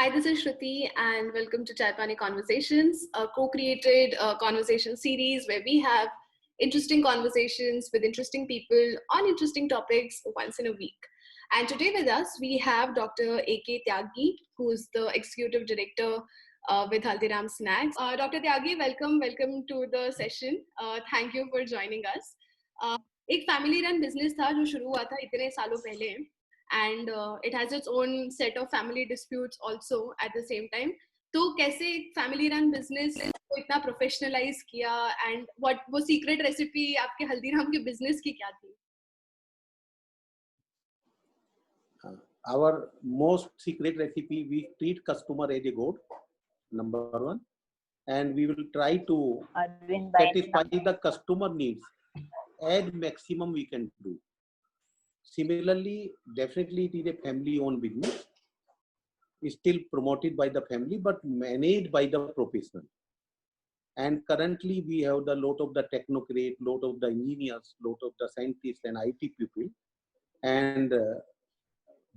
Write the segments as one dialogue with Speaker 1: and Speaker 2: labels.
Speaker 1: Hi, this is Shruti, and welcome to Chai Pani Conversations, a co-created conversation series where we have interesting conversations with interesting people on interesting topics once in a week. And today with us, we have Dr. A.K. Tyagi, who's the Executive Director with Haldiram Snacks. Dr. Tyagi, welcome to the session. Thank you for joining us. एक family run business था जो शुरू हुआ था इतने सालों पहले, and it has its own set of family disputes also at the same time. तो कैसे एक फैमिली रन बिजनेस को इतना प्रोफेशनलाइज किया, एंड व्हाट वो सीक्रेट रेसिपी आपके हल्दीराम के बिजनेस की क्या थी?
Speaker 2: Our most secret recipe, we treat customer as a god, number one, and we will try to satisfy the customer needs as maximum we can do. Similarly, definitely it is a family-owned business, still promoted by the family but managed by the professional. And currently we have the lot of the technocrat, lot of the engineers, lot of the scientists and IT people, and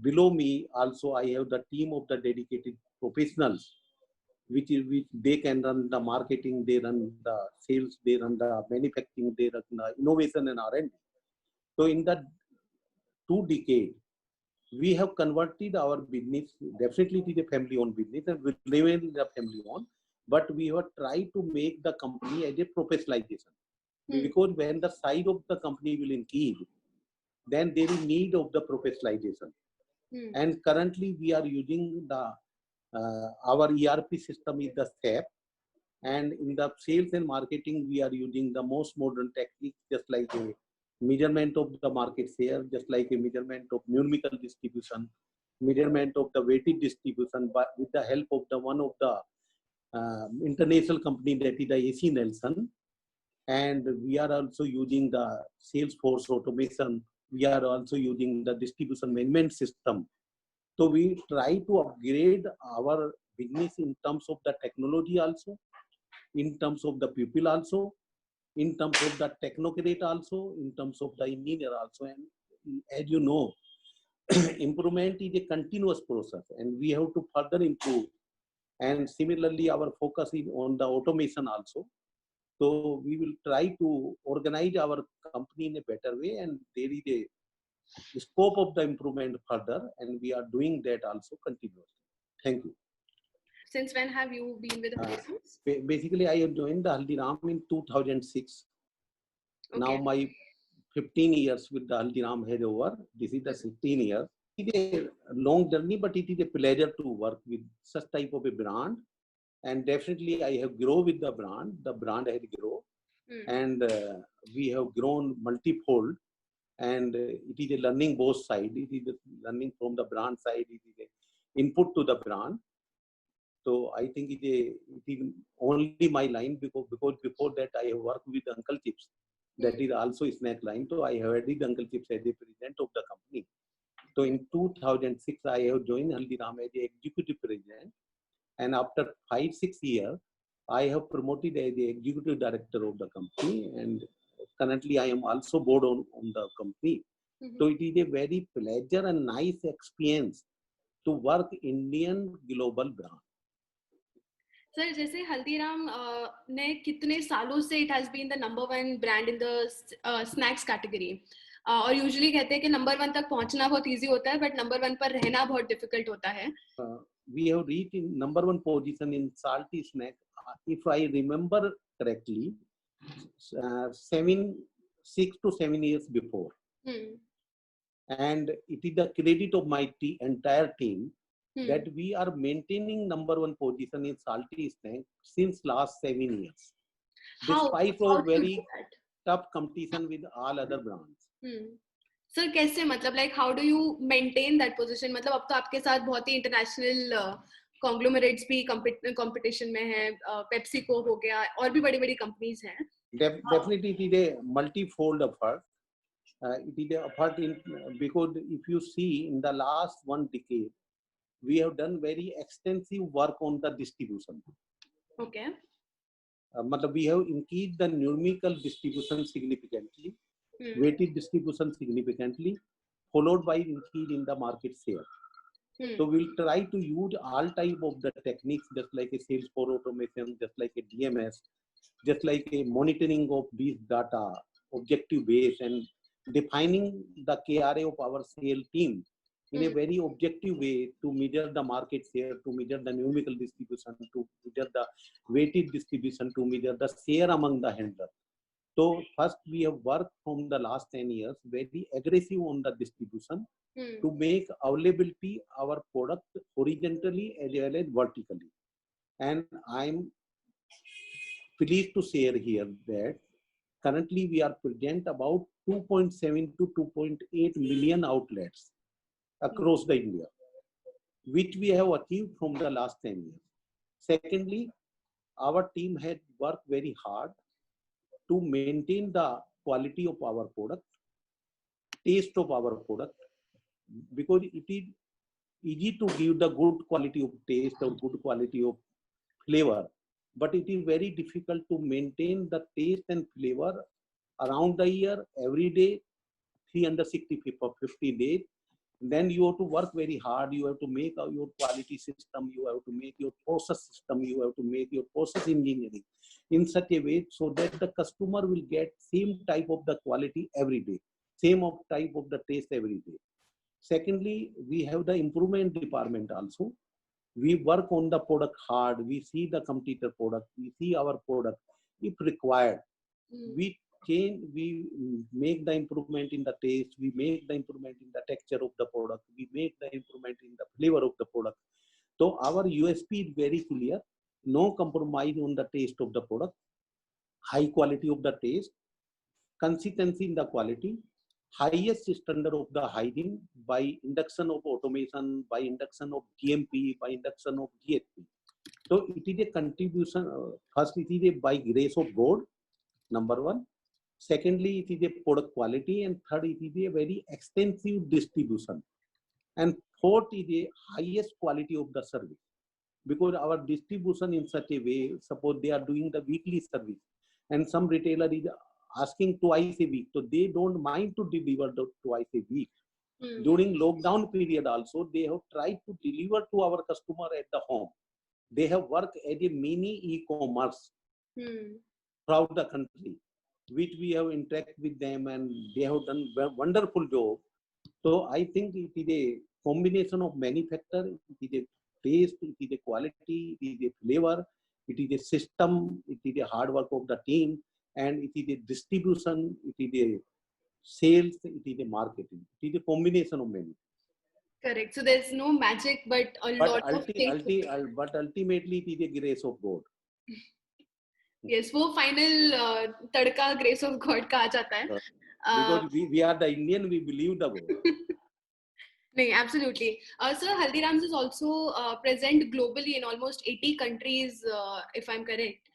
Speaker 2: below me also I have the team of the dedicated professionals, which they can run the marketing, they run the sales, they run the manufacturing, they run the innovation and R&D. So in the 2 decades, we have converted our business, definitely it is a family-owned business and will remain the family-owned, but we have tried to make the company as a professionalization. Because when the size of the company will increase, then there is need of the professionalization. And currently we are using the our ERP system is the SAP, and in the sales and marketing we are using the most modern techniques, just like a measurement of the market share, just like a measurement of numerical distribution, measurement of the weighted distribution, but with the help of the one of the international company, that is the AC Nelson. And we are also using the Salesforce automation. We are also using the distribution management system. So we try to upgrade our business in terms of the technology also, in terms of the people also, in terms of the technocrat also, in terms of the engineer also. And as you know, improvement is a continuous process and we have to further improve. And similarly, our focus is on the automation also. So we will try to organize our company in a better way, and there is a scope of the improvement further, and we are doing that also continuously. Thank you.
Speaker 1: Since when have you been with the business?
Speaker 2: Basically, I have joined the Haldiram in 2006. Okay. Now my 15 years with the Haldiram head over. This is the 16 years. It is a long journey, but it is a pleasure to work with such type of a brand. And definitely I have grown with the brand has grown. And we have grown multifold. And it is a learning both sides. It is a learning from the brand side, it is a input to the brand. So I think it is only my line, because before that I have worked with Uncle Chips. That is also a snack line. So I have added Uncle Chips as the president of the company. So in 2006, I have joined Haldiram as the executive president. And after 5-6 years, I have promoted as the executive director of the company. And currently I am also board on the company. So it is a very pleasure and nice experience to work Indian global brand.
Speaker 1: सर, जैसे हल्दीराम ने कितने सालों से it has been the number 1 brand in the snacks category, और usually कहते हैं कि नंबर 1 तक पहुंचना बहुत इजी होता है, बट नंबर 1 पर रहना बहुत डिफिकल्ट होता है.
Speaker 2: We have reached in number 1 position in salty snack, if I remember correctly, 6 to 7 years before. And it is the credit of my entire team that we are maintaining number 1 position in salty snack since last 7 years. Despite of very tough competition with all other brands.
Speaker 1: Sir कैसे, मतलब like how do you maintain that position? मतलब अब तो आपके साथ बहुत ही international conglomerates भी competition में है, पेप्सिको हो गया, और भी बड़ी-बड़ी कंपनीज हैं.
Speaker 2: Definitely it is a multi-fold effort. It is an effort in, because if you see in the last 1 decade, we have done very extensive work on the distribution.
Speaker 1: Okay.
Speaker 2: We have increased the numerical distribution significantly, weighted distribution significantly, followed by increase in the market share. So we'll try to use all type of the techniques, just like a sales for automation, just like a DMS, just like a monitoring of these data, objective base, and defining the KRA of our sale team in a very objective way to measure the market share, to measure the numerical distribution, to measure the weighted distribution, to measure the share among the handlers. So first we have worked from the last 10 years very aggressive on the distribution to make availability our product horizontally as well as vertically. And I'm pleased to share here that currently we are present about 2.7 to 2.8 million outlets across the India, which we have achieved from the last 10 years. Secondly, our team had worked very hard to maintain the quality of our product, taste of our product, because it is easy to give the good quality of taste or good quality of flavor, but it is very difficult to maintain the taste and flavor around the year, every day, 350 days. Then you have to work very hard. You have to make your quality system, you have to make your process system, you have to make your process engineering in such a way so that the customer will get same type of the quality every day, same of type of the taste every day. Secondly, we have the improvement department also. We work on the product hard. We see the competitor product. We see our product. If required, we change, we make the improvement in the taste. We make the improvement in the texture of the product. We make the improvement in the flavor of the product. So our USP is very clear. No compromise on the taste of the product. High quality of the taste. Consistency in the quality. Highest standard of the hygiene by induction of automation, by induction of GMP, by induction of GSP. So it is a contribution. First, it is a by grace of God, number one. Secondly, it is a product quality, and third, it is a very extensive distribution. And fourth is a highest quality of the service, because our distribution in such a way, suppose they are doing the weekly service, and some retailer is asking twice a week, so they don't mind to deliver the twice a week. During lockdown period also, they have tried to deliver to our customer at the home. They have worked as a mini e-commerce throughout the country, which we have interacted with them, and they have done a wonderful job. So I think it is a combination of many factors. It is a taste, it is a quality, it is a flavor, it is a system, it is a hard work of the team, and it is a distribution, it is a sales, it is a marketing. It is a combination of many.
Speaker 1: Correct. So there's no magic, but
Speaker 2: but ultimately it is a grace of God.
Speaker 1: Yes, वो final tadka grace of God का आ जाता है.
Speaker 2: Because we are the Indian, we believe the word.
Speaker 1: No, absolutely. Sir, Haldiram's is also present globally in almost 80 countries, if I'm correct.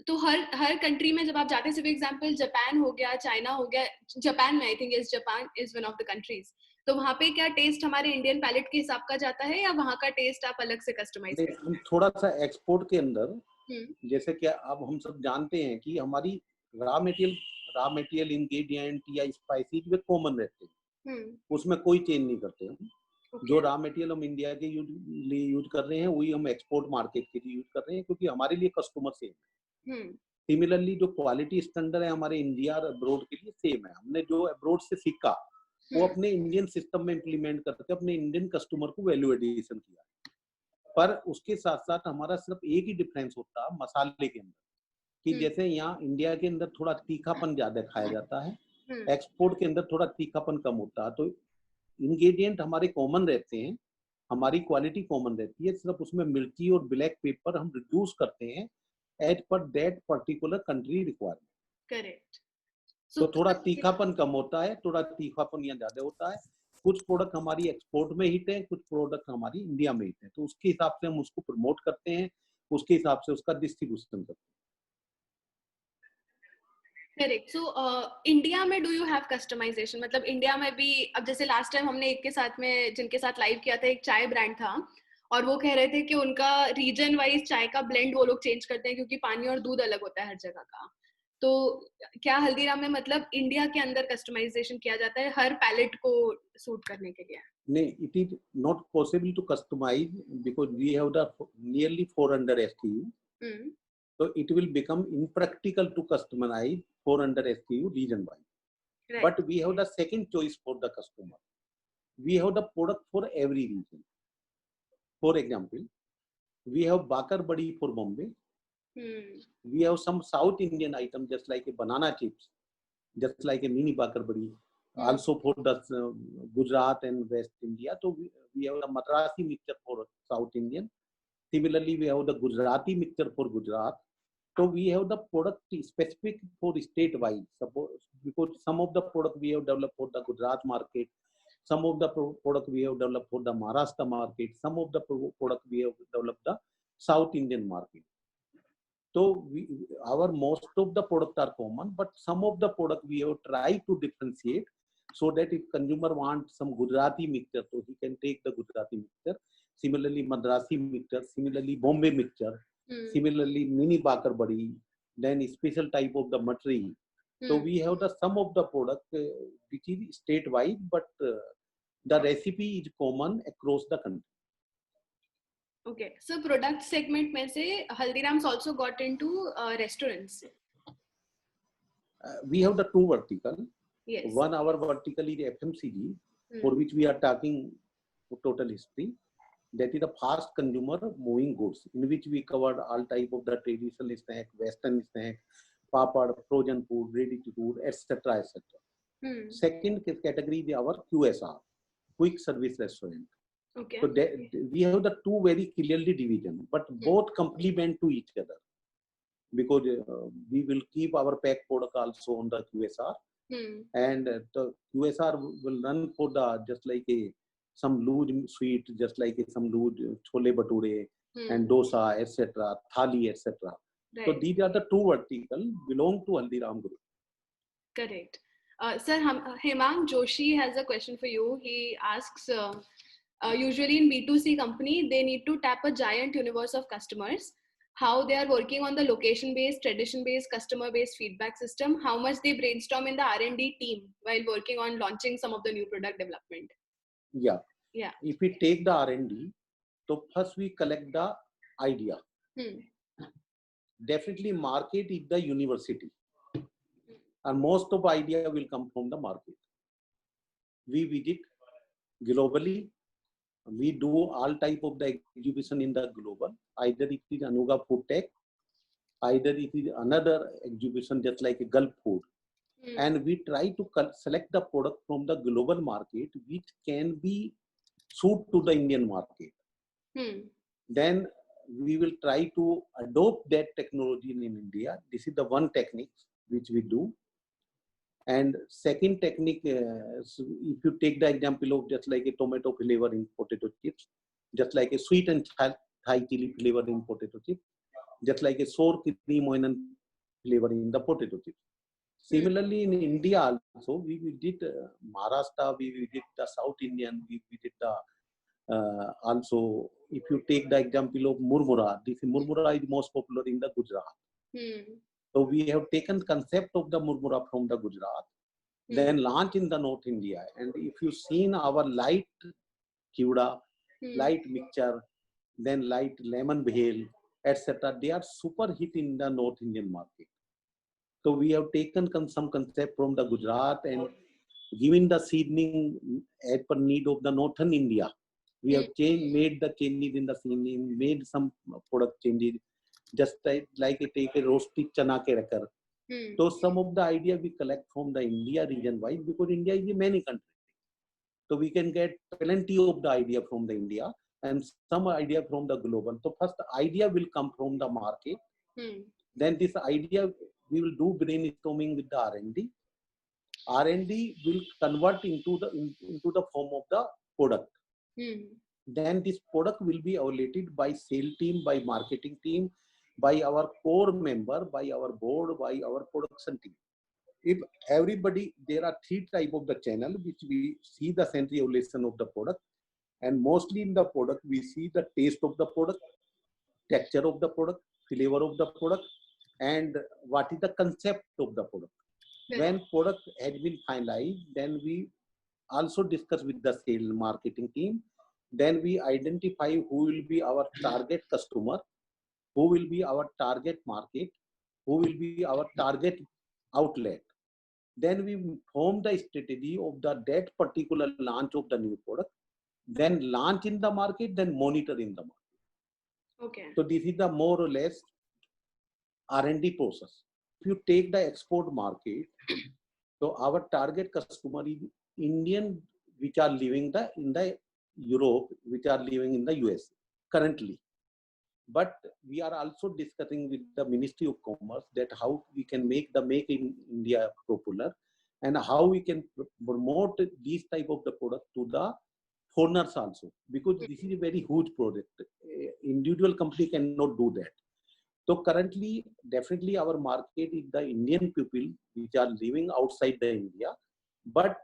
Speaker 1: तो हर country में जब आप जाते हैं, सिर्फ एग्जांपल जापान हो गया, चाइना हो गया, जापान में I think Japan is one of the countries, तो वहाँ पे क्या टेस्ट हमारे इंडियन पैलेट के हिसाब का जाता है या वहाँ का टेस्ट आप अलग से कस्टमाइज करते हैं?
Speaker 2: हम थोड़ा सा एक्सपोर्ट के अंदर, जैसे कि अब हम सब जानते हैं कि हमारी रॉ मटेरियल इंग्रेडिएंट या स्पाइसेस वे कॉमन रहते हैं, उसमें कोई चेंज नहीं करते हम. जो रॉ मटेरियल हम इंडिया के लिए यूज कर रहे हैं वही हम एक्सपोर्ट मार्केट के लिए यूज कर रहे हैं, क्योंकि हमारे लिए कस्टमर सेम है. सिमिलरली जो क्वालिटी स्टैंडर्ड है हमारे इंडिया और अब्रोड के लिए सेम है. हमने जो अब्रोड से सीखा वो अपने इंडियन सिस्टम में इम्प्लीमेंट करके अपने इंडियन कस्टमर को वैल्यू एडिशन किया. पर उसके साथ साथ हमारा सिर्फ एक ही डिफरेंस होता है मसाले के अंदर, कि जैसे यहाँ इंडिया के अंदर थोड़ा तीखापन ज्यादा खाया जाता है, एक्सपोर्ट के अंदर थोड़ा तीखापन कम होता है. तो इंग्रेडिएंट हमारे कॉमन रहते हैं, हमारी क्वालिटी कॉमन रहती है, सिर्फ उसमें मिर्ची और ब्लैक पेपर हम रिड्यूस करते हैं as per that particular country requirement.
Speaker 1: Correct.
Speaker 2: तो थोड़ा तीखापन कम होता है, थोड़ा तीखापन यहाँ ज्यादा होता है. कुछ प्रोडक्ट हमारी एक्सपोर्ट में हिट है, कुछ प्रोडक्ट हमारी इंडिया में हिट है, तो उसके हिसाब से हम उसको प्रमोट करते हैं, उसके हिसाब से उसका डिस्ट्रीब्यूशन करते हैं.
Speaker 1: करेक्ट. सो इंडिया में डू यू हैव कस्टमाइजेशन? मतलब इंडिया में भी, अब जैसे लास्ट टाइम हमने एक के साथ में जिनके साथ लाइव किया था, एक चाय ब्रांड था, और वो कह रहे थे कि उनका रीजन वाइज चाय का ब्लेंड वो लोग चेंज करते हैं क्योंकि पानी और दूध अलग होता है हर जगह का. तो क्या हल्दीराम में मतलब इंडिया के अंदर कस्टमाइजेशन किया जाता है हर पैलेट को सूट करने के लिए?
Speaker 2: No, it is not possible to customize because we have the nearly 400 SKU. So it will become impractical to customize 400 SKU region wise.
Speaker 1: Right.
Speaker 2: But we have the second choice for the customer. We have the product for every region. For example, we have Bakar Badi for Bombay. We have some South Indian items just like a banana chips, just like a mini Bakar Badi. Also for the Gujarat and West India. So we have the Madrasi mixture for South Indian. Similarly, we have the Gujarati mixture for Gujarat. So we have the product specific for state wise. Suppose because some of the product we have developed for the Gujarat market, some of the product we have developed for the Maharashtra market, some of the product we have developed the South Indian market. So our most of the products are common, but some of the product we have tried to differentiate so that if consumer wants some Gujarati mixture, so he can take the Gujarati mixture. Similarly, Madrasi mixture. Similarly, Bombay mixture. Similarly, mini Bakar Badi. Then special type of the matri. So we have the some of the product which is state-wide, but the recipe is common across the country.
Speaker 1: Okay, so product segment में से Haldiram's also got into restaurants.
Speaker 2: We have the two vertical.
Speaker 1: Yes.
Speaker 2: One our vertical is FMCG, for which we are talking total history. That is the fast consumer moving goods, in which we covered all type of the traditional snack, western snack, papad, frozen food, ready to food, etc., etc. Second category is our QSR, quick service restaurant.
Speaker 1: Okay.
Speaker 2: So we have the two very clearly division, but both complement to each other, because we will keep our pack product also on the QSR, and the QSR will run for the just like some loose sweet, just like some loose chole bhature and dosa, etc., thali, etc. Right. So these are the two vertical belong to Haldiram Group.
Speaker 1: Correct. Sir, Hemang Joshi has a question for you. He asks, usually in B2C company, they need to tap a giant universe of customers. How they are working on the location-based, tradition-based, customer-based feedback system. How much they brainstorm in the R&D team while working on launching some of the new product development.
Speaker 2: Yeah. If we take the R&D, so first we collect the idea. Definitely market is the university. And most of idea will come from the market. We visit globally. We do all type of the exhibition in the global. Either it is Anuga Food Tech, either it is another exhibition just like a Gulf Food. And we try to select the product from the global market which can be suit to the Indian market. Then we will try to adopt that technology in India. This is the one technique which we do. And second technique, if you take the example of just like a tomato flavor in potato chips, just like a sweet and Thai chili flavor in potato chips, just like a sour cream onion flavor in the potato chips. Similarly, in India also, we did Maharashtra, we did the South Indian, we did the also, if you take the example of murmura, this murmura is most popular in the Gujarat. So we have taken concept of the murmura from the Gujarat, then launch in the North India. And if you seen our light kiuda, light mixture, then light lemon bhel, etc., they are super hit in the North Indian market. So we have taken some concept from the Gujarat and given the seasoning as per need of the Northern India. We have made the changes in the seasoning, made some product changes. Just like take a roasted chana ke rakar. So some of the idea we collect from the India region wise, because India is a many countries. So we can get plenty of the idea from the India and some idea from the global. So first idea will come from the market. Then this idea we will do brainstorming with the R&D. R&D will convert into the form of the product. Then this product will be evaluated by sales team, by marketing team, by our core member, by our board, by our production team. If everybody, there are three type of the channel which we see the central evaluation of the product, and mostly in the product we see the taste of the product, texture of the product, flavor of the product, and what is the concept of the product. When product has been finalized, then we also discuss with the sales marketing team. Then we identify who will be our target customer, who will be our target market, who will be our target outlet. Then we form the strategy of that particular launch of the new product, then launch in the market, then monitor in the market.
Speaker 1: Okay.
Speaker 2: So this is the more or less R&D process. If you take the export market, so our target customer is Indian which are living in the Europe, which are living in the US currently. But we are also discussing with the Ministry of Commerce that how we can make the Make in India popular and how we can promote these type of the product to the foreigners also, because this is a very huge project. Individual company cannot do that. So currently, definitely our market is the Indian people which are living outside the India, but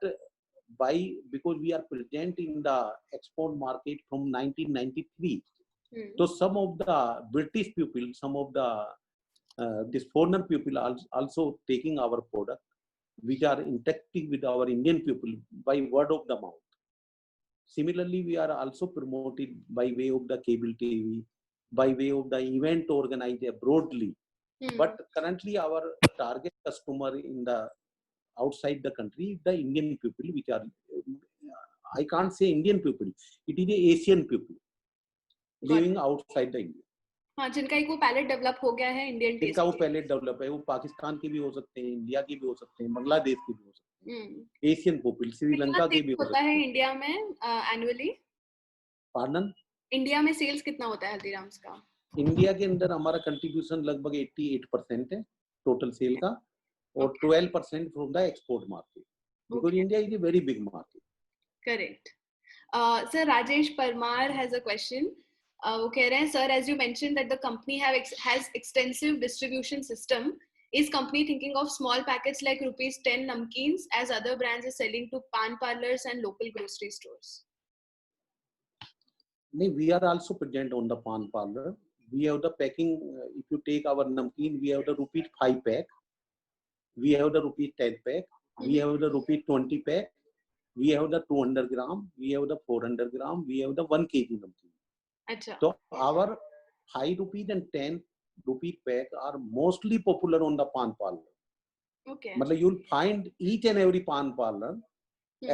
Speaker 2: because we are present in the export market from 1993. So some of the British people, some of the this foreigner people are also taking our product, which are interacting with our Indian people by word of the mouth. Similarly, we are also promoted by way of the cable TV, by way of the event organized broadly. But currently, our target customer in the outside the country, the Indian people, which are, I can't say Indian people, it is the Asian people living outside the India.
Speaker 1: हाँ, जिनका एक वो palette develop हो गया है Indian test,
Speaker 2: जिनका वो palette develop है, वो पाकिस्तान के भी हो सकते हैं, इंडिया के भी हो सकते हैं, बांग्लादेश के भी हो सकते हैं, एशियन पीपल, श्रीलंका के भी हो सकते हैं।
Speaker 1: इंडिया में एनुअली,
Speaker 2: पार्डन,
Speaker 1: इंडिया में सेल्स कितना होता है हल्दीराम्स का?
Speaker 2: इंडिया के अंदर हमारा कंट्रीब्यूशन लगभग 88% है टोटल सेल का, और 12% from the export market, because India is a very big market.
Speaker 1: Correct. Sir, Rajesh Parmar has a question. वो कह रहे हैं, sir, as you mention that the company has extensive distribution system, is company thinking of small packets like ₹10 namkeens as other brands are selling to pan parlors and local grocery stores?
Speaker 2: No, we are also present on the pan parlor. We have the packing. If you take our namkeen, we have the ₹5 pack. We have the ₹10 pack. We have the ₹20 pack. We have the 200 gram. We have the 400 gram. We have the 1 kg namkeen.
Speaker 1: Achha.
Speaker 2: So our ₹5 and ₹10 pack are mostly popular on the pan parlor.
Speaker 1: Okay.
Speaker 2: Matlab you'll find each and every pan parlor,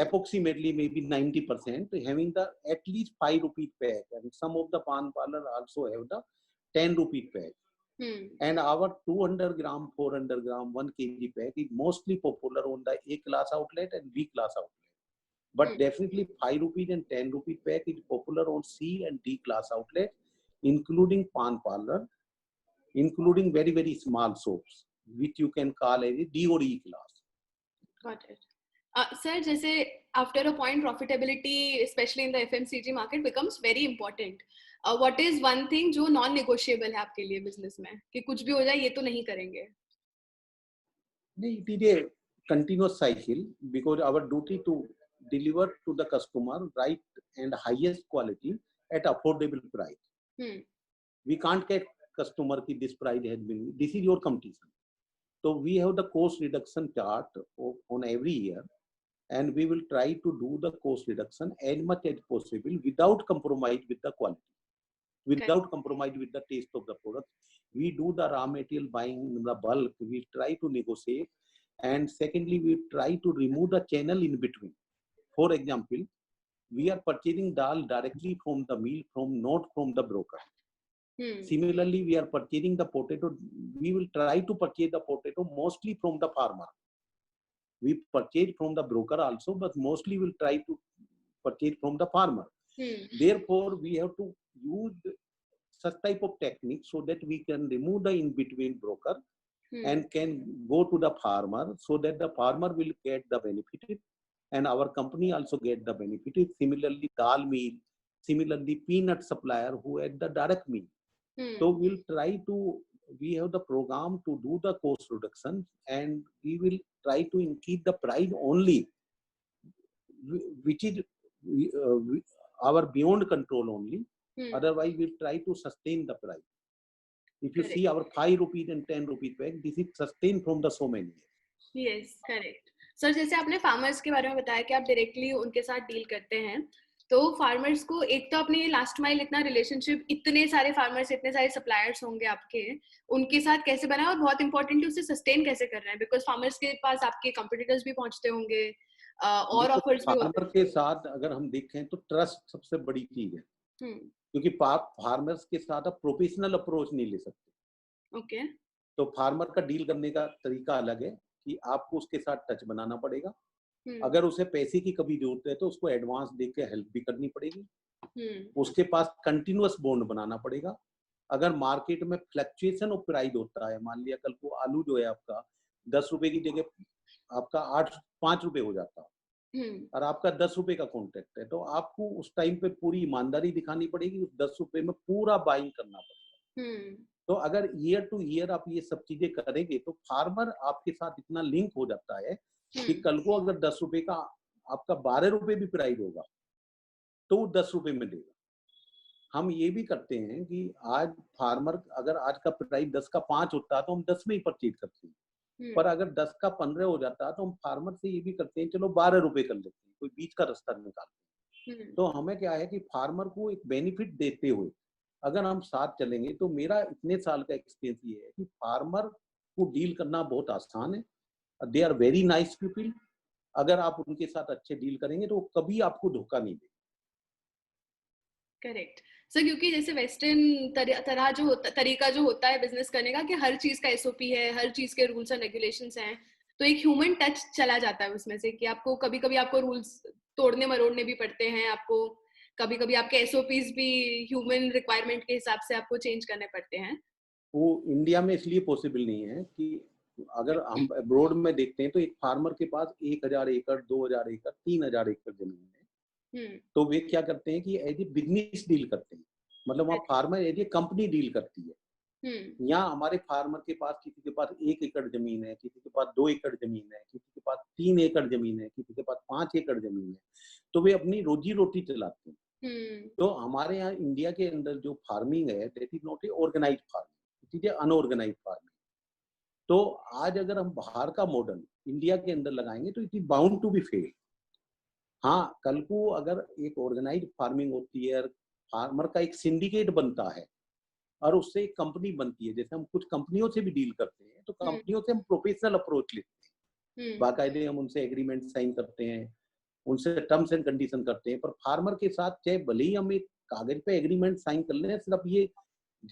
Speaker 2: approximately maybe 90%, having the at least ₹5 pack, and some of the pan parlor also have the ₹10 pack. And our 200 gram, 400 gram, 1 kg pack is mostly popular on the A class outlet and B class outlet. But definitely ₹5 and ₹10 pack is popular on C and D class outlet, including pan parlor, including very, very small soaps, which you can call as a D or E class.
Speaker 1: Got it. Sir, जैसे after a point, profitability, especially in the FMCG market, becomes very important. What is one thing जो non-negotiable है आपके लिए business में, कि कुछ भी हो जाए ये तो नहीं करेंगे?
Speaker 2: नहीं, it is a continuous cycle, because our duty to deliver to the customer right and highest quality at affordable price. We can't get customer ki this price has been, this is your competition. So we have the cost reduction chart on every year, and we will try to do the cost reduction as much as possible without compromise with the quality, without compromise with the taste of the product. We do the raw material buying in the bulk, we try to negotiate, and secondly, we try to remove the channel in between. For example, we are purchasing dal directly from the mill, not from the broker. Similarly, we are purchasing the potato. We will try to purchase the potato mostly from the farmer. We purchase from the broker also, but mostly we'll try to purchase from the farmer. Therefore, we have to use such type of technique so that we can remove the in-between broker and can go to the farmer, so that the farmer will get the benefit and our company also get the benefit. Similarly, dal meal, similarly peanut supplier who had the direct meal. So we'll try to, we have the program to do the cost reduction, and we will try to increase the price only, which is our beyond control only. Otherwise, we'll try to sustain the price. If you see our 5 rupees and 10 rupees pack, this is sustained from the so many years.
Speaker 1: Yes, correct. Sir जैसे आपने farmers के बारे में बताया कि आप directly उनके साथ डील करते हैं, तो फार्मर्स को एक तो अपने लास्ट माइल इतना रिलेशनशिप, इतने सारे फार्मर्स, इतने सारे सप्लायर्स होंगे आपके, उनके साथ कैसे बनाए, और बहुत इंपॉर्टेंटली उसे सस्टेन कैसे कर रहे हैं, बिकॉज फार्मर्स के पास आपके कंपटीटर्स भी पहुंचते होंगे और ऑफर्स भी होते हैं।
Speaker 2: फार्मर के साथ अगर हम देखें तो ट्रस्ट सबसे बड़ी चीज है, क्योंकि फार्मर्स के साथ आप प्रोफेशनल अप्रोच नहीं ले सकते।
Speaker 1: ओके।
Speaker 2: तो फार्मर का डील करने का तरीका अलग है कि आपको उसके साथ टच बनाना पड़ेगा। अगर उसे पैसे की कभी जरूरत है तो उसको एडवांस दे के हेल्प भी करनी पड़ेगी। उसके पास कंटिन्यूअस बॉन्ड बनाना पड़ेगा। अगर मार्केट में फ्लक्चुएशन ऑफ प्राइस होता है, मान लिया कल को आलू जो है आपका 10 रुपए की जगह आपका 5 रुपए हो जाता है और आपका 10 रुपए का कॉन्ट्रैक्ट है, तो आपको उस टाइम पे पूरी ईमानदारी दिखानी पड़ेगी, उस 10 रुपए में पूरा बाइंग करना पड़ेगा। तो अगर ईयर टू ईयर आप ये सब चीजें करेंगे तो फार्मर आपके साथ इतना लिंक हो जाता है कि कल को अगर 10 रुपए का आपका 12 रुपए भी प्राइस होगा तो वो 10 रुपए में देगा। हम ये भी करते हैं कि आज फार्मर अगर आज का प्राइस 10 का 5 होता है तो हम 10 में ही परचेज करते हैं, पर अगर 10 का 15 हो जाता है तो हम फार्मर से ये भी करते हैं चलो 12 रुपए कर लेते हैं, कोई बीच का रास्ता निकालते हैं। तो हमें क्या है कि फार्मर को एक बेनिफिट देते हुए अगर हम साथ चलेंगे, तो मेरा इतने साल का एक्सपीरियंस ये है कि फार्मर को डील करना बहुत आसान है। They are very nice people. अगर आप उनके साथ अच्छे डील करेंगे तो कभी आपको धोखा नहीं देगा।
Speaker 1: करेक्ट सर, क्योंकि जैसे वेस्टर्न तरह जो तरीका जो होता है बिजनेस करने का कि हर चीज का एसओपी है, हर चीज के रूल्स एंड रेगुलेशंस हैं, तो एक ह्यूमन टच चला जाता है उसमें से कि आपको कभी कभी आपको रूल्स तोड़ने मरोड़ने भी पड़ते हैं, आपको कभी कभी आपके एसओपीज भी ह्यूमन रिक्वायरमेंट के हिसाब से आपको चेंज करने पड़ते हैं।
Speaker 2: वो इंडिया में इसलिए पॉसिबल नहीं है कि अगर हम अब्रॉड में देखते हैं तो एक फार्मर के पास 1000 एकड़, 2000 एकड़, 3000 एकड़ जमीन है, तो वे क्या करते हैं कि एज ए बिजनेस डील करते हैं, मतलब वहाँ farmer as a company deal करती है। यहाँ हमारे फार्मर के पास किसी के पास 1 एकड़ जमीन है, किसी के पास 2 एकड़ जमीन है, किसी के पास 3 एकड़ जमीन है, किसी के पास 5 एकड़ जमीन है, तो वे अपनी रोजी रोटी चलाते हैं। तो हमारे यहाँ इंडिया के अंदर जो फार्मिंग है that is not a organized farming, it is a unorganized farming. तो आज अगर हम बाहर का मॉडल इंडिया के अंदर लगाएंगे तो it is bound to be fail. हाँ, कल को अगर एक ऑर्गेनाइज्ड फार्मिंग होती है, फार्मर का एक सिंडिकेट बनता है और उससे एक कंपनी बनती है, जैसे हम कुछ कंपनियों से भी डील करते हैं, तो कंपनियों से हम प्रोफेशनल अप्रोच लेते हैं, बाकायदे हम उनसे एग्रीमेंट साइन करते हैं, उनसे टर्म्स एंड कंडीशन करते हैं। पर फार्मर के साथ चाहे भले ही हम एक कागज पे एग्रीमेंट साइन कर लें, सिर्फ ये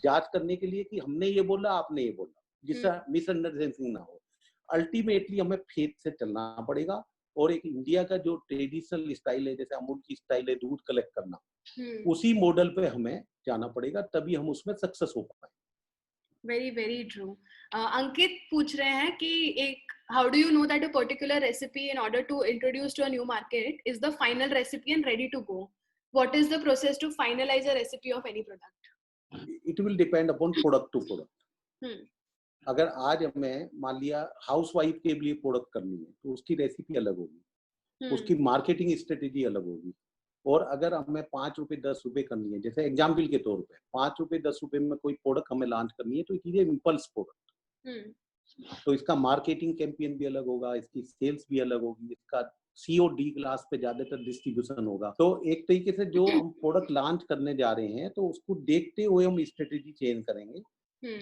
Speaker 2: जांच करने के लिए कि हमने ये बोला आपने ये बोला, जिससे मिसअंडरस्टैंडिंग ना हो। अल्टीमेटली हमें फेथ से चलना पड़ेगा और एक इंडिया का जो ट्रेडिशनल स्टाइल है, जैसे अमूल की स्टाइल है दूध कलेक्ट करना, उसी मॉडल पे हमें जाना पड़ेगा, तभी हम उसमें सक्सेस हो पाए।
Speaker 1: Very very true. अंकित पूछ रहे हैं कि एक how do you know that a particular recipe in order to introduce to a new market is the final recipe and ready to go? What is the process to finalize a recipe of any product?
Speaker 2: It will depend upon product to product. अगर आज हमें मान लिया housewife के लिए product करनी है तो उसकी रेसिपी अलग होगी, उसकी मार्केटिंग स्ट्रेटेजी अलग होगी। और अगर हमें 5 रुपए 10 रुपए करनी है, जैसे एग्जाम्पल के तौर पे 5 रुपए 10 रुपए में कोई प्रोडक्ट हमें लॉन्च करनी है, तो ये इम्पल्स प्रोडक्ट, तो इसका मार्केटिंग कैंपेन भी अलग होगा, इसकी सेल्स भी अलग होगी, इसका COD क्लास पे ज्यादातर डिस्ट्रीब्यूशन होगा। तो एक तरीके से जो हम प्रोडक्ट लॉन्च करने जा रहे हैं तो उसको देखते हुए हम स्ट्रेटेजी चेंज करेंगे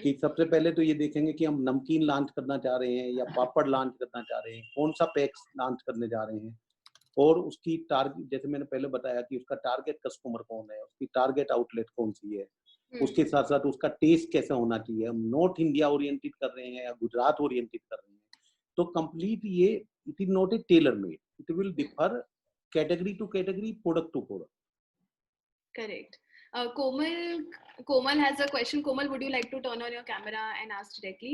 Speaker 2: कि सबसे पहले तो ये देखेंगे कि हम नमकीन लॉन्च करना चाह रहे हैं या पापड़ लॉन्च करना चाह रहे हैं, कौन सा पैक्स लॉन्च करने जा रहे हैं, और उसकी टारगेट, जैसे मैंने पहले बताया कि उसका टारगेट कस्टमर कौन है, उसकी टारगेट आउटलेट कौन सी है, उसके साथ साथ उसका टेस्ट कैसा होना चाहिए, हम नॉर्थ इंडिया ओरिएंटेड कर रहे हैं या गुजरात ओरिएंटेड कर रहे हैं, तो कंप्लीट ये it is not a tailor made, it will differ category to category, product to product.
Speaker 1: Correct. Komal has a question. Komal, would you like to turn on your camera and ask directly?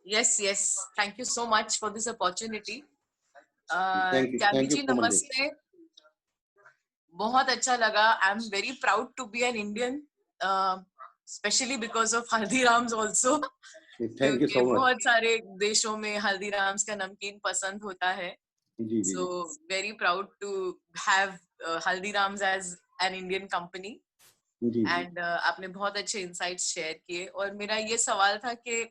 Speaker 3: Yes. Thank you so much for this opportunity.
Speaker 2: Thank you,
Speaker 3: नमस्ते। बहुत अच्छा लगा. I'm very proud to be an Indian, especially because of Haldiram's also.
Speaker 2: Thank you so much.
Speaker 3: बहुत सारे देशों में हल्दीराम्स का नमकीन पसंद होता है. So very proud to have Haldiram's as an Indian company.
Speaker 2: जी
Speaker 3: एंड आपने बहुत अच्छे इंसाइट्स शेयर किए। और मेरा ये सवाल था कि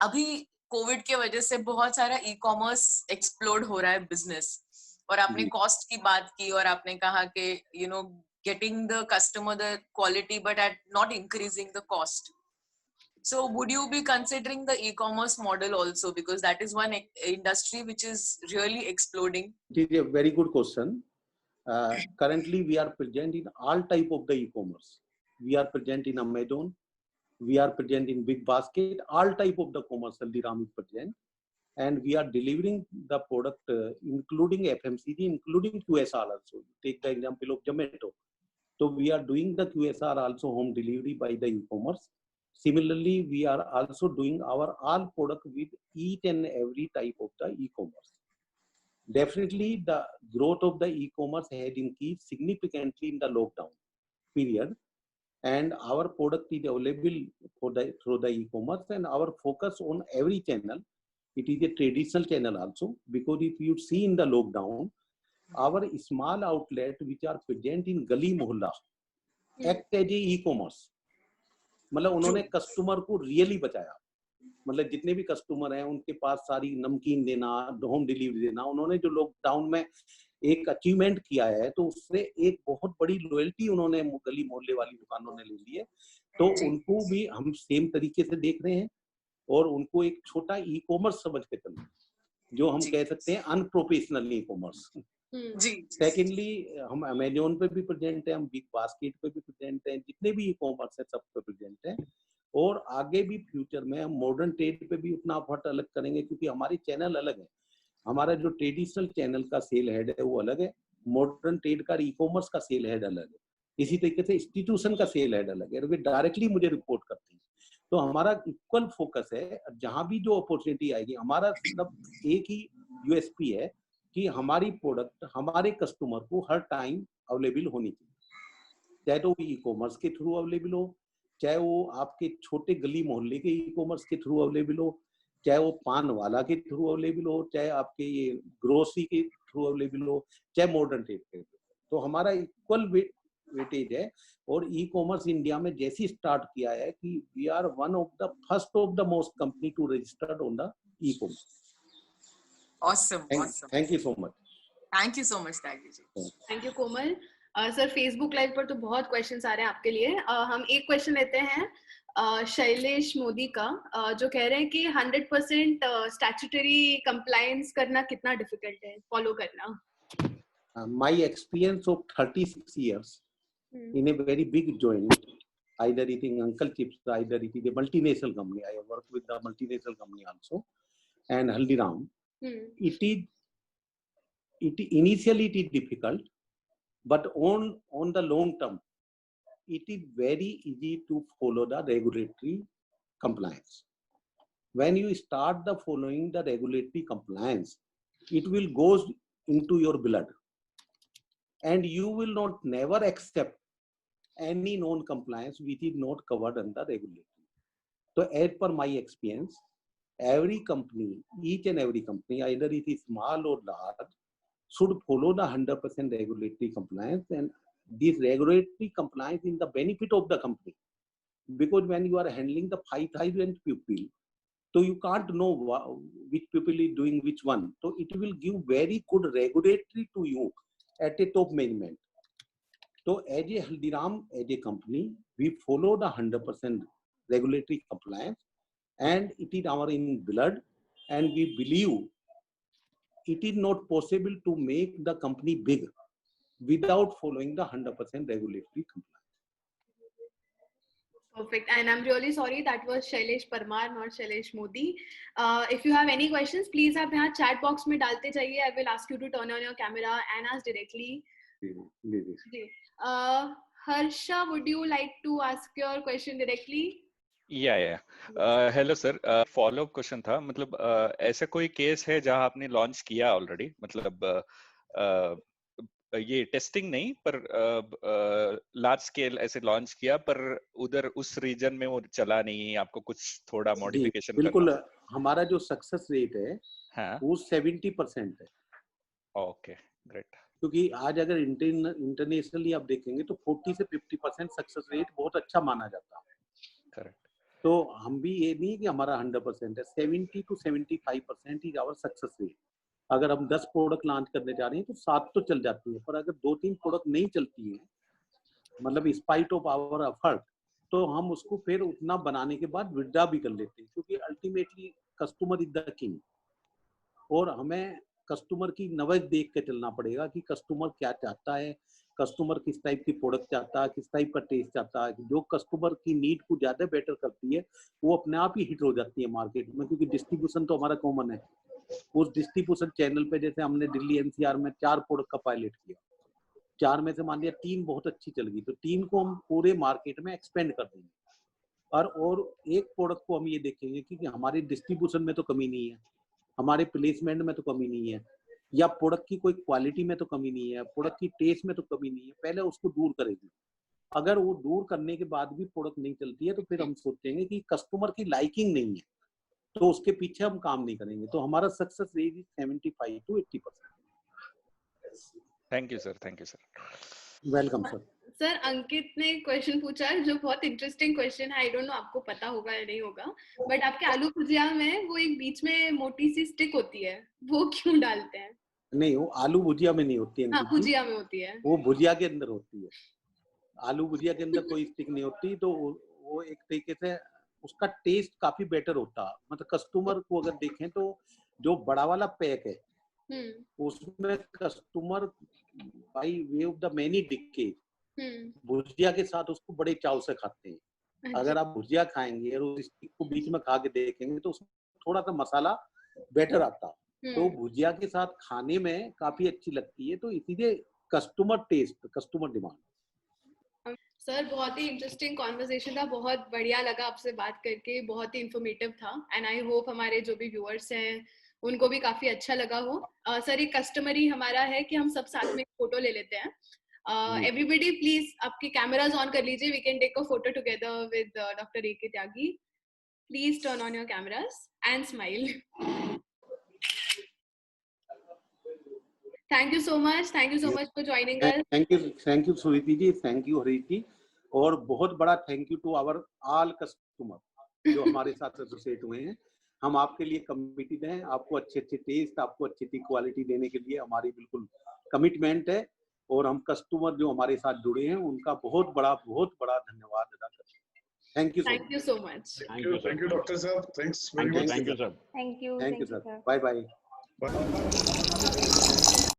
Speaker 3: अभी कोविड के वजह से बहुत सारा ई कॉमर्स एक्सप्लोड हो रहा है बिजनेस, और आपने
Speaker 2: जी
Speaker 3: कॉस्ट की बात की और आपने कहा कि you know getting the customer the quality but at not increasing the cost. So would you be considering the e-commerce model also, because that is one industry which is really exploding?
Speaker 2: it is a very good question. Currently we are present in all type of the e-commerce. We are present in Amazon, we are present in Big Basket, all type of the commerce Haldiram is present, and we are delivering the product including FMCG, including QSR also. Take the example of Zomato. So we are doing the QSR also, home delivery by the e-commerce. Similarly, we are also doing our all product with each and every type of the e-commerce. Definitely, the growth of the e-commerce had increased significantly in the lockdown period, and our product is available for the through the e-commerce, and our focus on every channel. It is a traditional channel also, because if you see in the lockdown, our small outlet which are present in Gali Mohalla act as a e-commerce. मतलब उन्होंने customer को really बचाया, मतलब जितने भी customer हैं उनके पास सारी नमकीन देना, होम डिलीवरी देना, उन्होंने जो लॉकडाउन में एक अचीवमेंट किया है, तो उससे एक बहुत बड़ी लॉयल्टी उन्होंने गली मोहल्ले वाली दुकानों ने ले ली है। तो उनको भी हम सेम तरीके से देख रहे हैं, और उनको एक छोटा ई कॉमर्स समझ के चल रहे हैं, जो हम कह सकते हैं अनप्रोफेशनल ई कॉमर्स।
Speaker 3: जी।
Speaker 2: सेकेंडली, हम अमेजोन पे भी प्रेजेंट है, हम बिग बास्केट पे भी प्रेजेंट है, जितने भी ई कॉमर्स है सब पे प्रेजेंट है, और आगे भी फ्यूचर में हम मॉडर्न ट्रेड पे भी उतना एफर्ट अलग करेंगे, क्योंकि हमारी चैनल अलग है। हमारा जो ट्रेडिशनल चैनल का सेल हेड है वो अलग है, मॉडर्न ट्रेड का ई कॉमर्स का सेल हेड अलग है, इसी तरीके से इंस्टीट्यूशन का सेल हेड अलग है, और वे डायरेक्टली मुझे रिपोर्ट करते हैं। तो हमारा इक्वल फोकस है, जहां भी जो अपॉर्चुनिटी आएगी, हमारा सब एक ही यूएसपी है कि हमारी प्रोडक्ट हमारे कस्टमर को हर टाइम अवेलेबल होनी चाहिए, चाहे तो ई कॉमर्स के थ्रू अवेलेबल हो, चाहे वो आपके छोटे गली मोहल्ले के ई कॉमर्स के थ्रू अवेलेबल हो, चाहे वो पान वाला के थ्रू अवेलेबल हो, चाहे आपके ये ग्रोसरी के थ्रू अवेलेबल हो, चाहे मॉडर्न ट्रेड के। तो हमारा इक्वल वेटेज है, और ई कॉमर्स इंडिया में जैसे स्टार्ट किया है कि we are one of the first of the most company to registered on the e commerce.
Speaker 3: Awesome, awesome.
Speaker 2: Thank you so much.
Speaker 3: Thank you so much, Tyagi ji.
Speaker 1: Thank you, Komal. Sir Facebook live पर तो बहुत questions आ रहे हैं आपके लिए। हम एक question लेते हैं शैलेश मोदी का, जो कह रहे हैं कि 100% स्टैट्यूटरी कंप्लायंस करना कितना डिफिकल्ट है फॉलो करना?
Speaker 2: My experience of 36 years in a very big joint, either it is Uncle Chips, either it is a multinational company. I have worked with the multinational company also, and Haldiram. Initially it is difficult, but on the long term, it is very easy to follow the regulatory compliance. When you start the following the regulatory compliance, it will go into your blood, and you will not never accept any non-compliance which is not covered under regulatory. So as per my experience, every company, each and every company, either it is small or large, should follow the 100% regulatory compliance, and this regulatory compliance in the benefit of the company. Because when you are handling the 5,000 people, so you can't know which people is doing which one. So it will give very good regulatory to you at a top management. So as a Haldiram, as a company, we follow the 100% regulatory compliance, and it is our in blood, and we believe it is not possible to make the company big without following the 100% regulatory compliance.
Speaker 1: Perfect. And I'm really sorry, that was Shailesh Parmar, not Shailesh Modi. If you have any questions, please आप यहाँ chat box में डालते जाइए. I will ask you to turn on your camera and ask directly. Harsha, would you like to ask your question directly?
Speaker 4: या hello sir, follow up question था, मतलब ऐसा कोई केस है जहां आपने लॉन्च किया ऑलरेडी, मतलब ये टेस्टिंग नहीं पर लार्ज स्केल ऐसे लॉन्च किया, पर उधर उस रीजन में वो चला नहीं, आपको कुछ थोड़ा मॉडिफिकेशन करना?
Speaker 2: बिल्कुल, हमारा जो सक्सेस रेट है
Speaker 4: हाँ,
Speaker 2: वो 70% है।
Speaker 4: ओके, ग्रेट,
Speaker 2: क्योंकि आज अगर इंटरनेशनली आप देखेंगे तो 40 से 50% सक्सेस रेट बहुत अच्छा माना जाता है।
Speaker 4: करेक्ट।
Speaker 2: तो हम भी ये नहीं कि हमारा 100% है, 70 to 75% is our success rate. अगर हम 10 प्रोडक्ट लॉन्च करने जा रहे हैं तो 7 तो चल जाती है, पर अगर 2-3 प्रोडक्ट नहीं चलती है, मतलब स्पाइट ऑफ आवर एफर्ट, तो हम उसको फिर उतना बनाने के बाद विड्रॉ भी कर लेते हैं, क्योंकि ultimately customer is the king. और हमें कस्टमर की नवज देख के चलना पड़ेगा कि कस्टमर क्या चाहता है, कस्टमर किस टाइप की प्रोडक्ट चाहता है, किस टाइप का टेस्ट चाहता है। जो कस्टमर की नीड को ज्यादा बेटर करती है वो अपने आप ही हिट हो जाती है मार्केट में, क्योंकि डिस्ट्रीब्यूशन तो हमारा कॉमन है। उस डिस्ट्रीब्यूशन चैनल पे जैसे हमने दिल्ली एनसीआर में 4 प्रोडक्ट का पायलट किया, 4 में से मान लिया 3 बहुत अच्छी चल गई, तो 3 को हम पूरे मार्केट में एक्सपेंड कर देंगे। और एक प्रोडक्ट को हम ये देखेंगे कि हमारे डिस्ट्रीब्यूशन में तो कमी नहीं है, हमारे प्लेसमेंट में तो कमी नहीं है, या प्रोडक्ट की कोई क्वालिटी में तो कमी नहीं है, प्रोडक्ट की टेस्ट में तो कमी नहीं है, पहले उसको दूर करेंगे। अगर वो दूर करने के बाद भी प्रोडक्ट नहीं चलती है तो फिर हम सोचेंगे कि कस्टमर की लाइकिंग नहीं है, तो उसके पीछे हम काम नहीं करेंगे। तो हमारा success rate is 75 to 80%।
Speaker 4: Thank you sir, thank you sir.
Speaker 2: Welcome sir.
Speaker 1: Sir Ankit ने क्वेश्चन पूछा जो बहुत इंटरेस्टिंग क्वेश्चन है, आई डोंट नो आपको पता होगा या नहीं होगा, बट आपके आलू भुजिया में वो एक बीच में मोटी सी स्टिक होती है, वो क्यों डालते हैं?
Speaker 2: नहीं, वो आलू भुजिया में नहीं होती है।
Speaker 1: हाँ, भुजिया में होती है।
Speaker 2: वो भुजिया के अंदर होती है, आलू भुजिया के अंदर कोई स्टिक नहीं होती। तो वो एक तरीके से उसका टेस्ट काफी बेटर होता। मतलब कस्टमर को अगर देखें तो जो बड़ा वाला पैक है उसमें customer by way of the many डिकेज भुजिया के साथ उसको बड़े चाव से खाते हैं। अगर आप भुजिया खाएंगे और उस स्टिक को बीच में खा के देखेंगे तो उसमें थोड़ा सा मसाला बेटर आता, तो भुजिया के साथ खाने में काफी अच्छी लगती है। तो इसीलिए customer taste, customer demand.
Speaker 1: Sir बहुत ही इंटरेस्टिंग कॉन्वर्सेशन था, बहुत बढ़िया लगा आपसे बात करके, बहुत ही इंफॉर्मेटिव था, एंड आई होप हमारे जो भी व्यूअर्स हैं उनको भी काफी अच्छा लगा हो। सर एक कस्टमरी हमारा है कि हम सब साथ में फोटो ले लेते हैं। एवरीबडी प्लीज आपके कैमराज ऑन कर लीजिए, we can take a photo together with doctor A K. Tyagi. Please turn on your cameras and smile. Thank you so much for joining us.
Speaker 2: Thank you Suriti ji, thank you Harish ji, और बहुत बड़ा thank you to our all customer जो हमारे साथ associate हुए हैं। हम आपके लिए कमिटेड हैं, आपको अच्छे टेस्ट, आपको अच्छी क्वालिटी देने के लिए हमारी बिल्कुल कमिटमेंट है, और हम कस्टमर जो हमारे साथ जुड़े हैं उनका बहुत बड़ा धन्यवाद अदा करते हैं।
Speaker 1: Thank you so much.
Speaker 5: Thank you doctor साहब, thanks very much.
Speaker 2: Thank you sir, bye bye।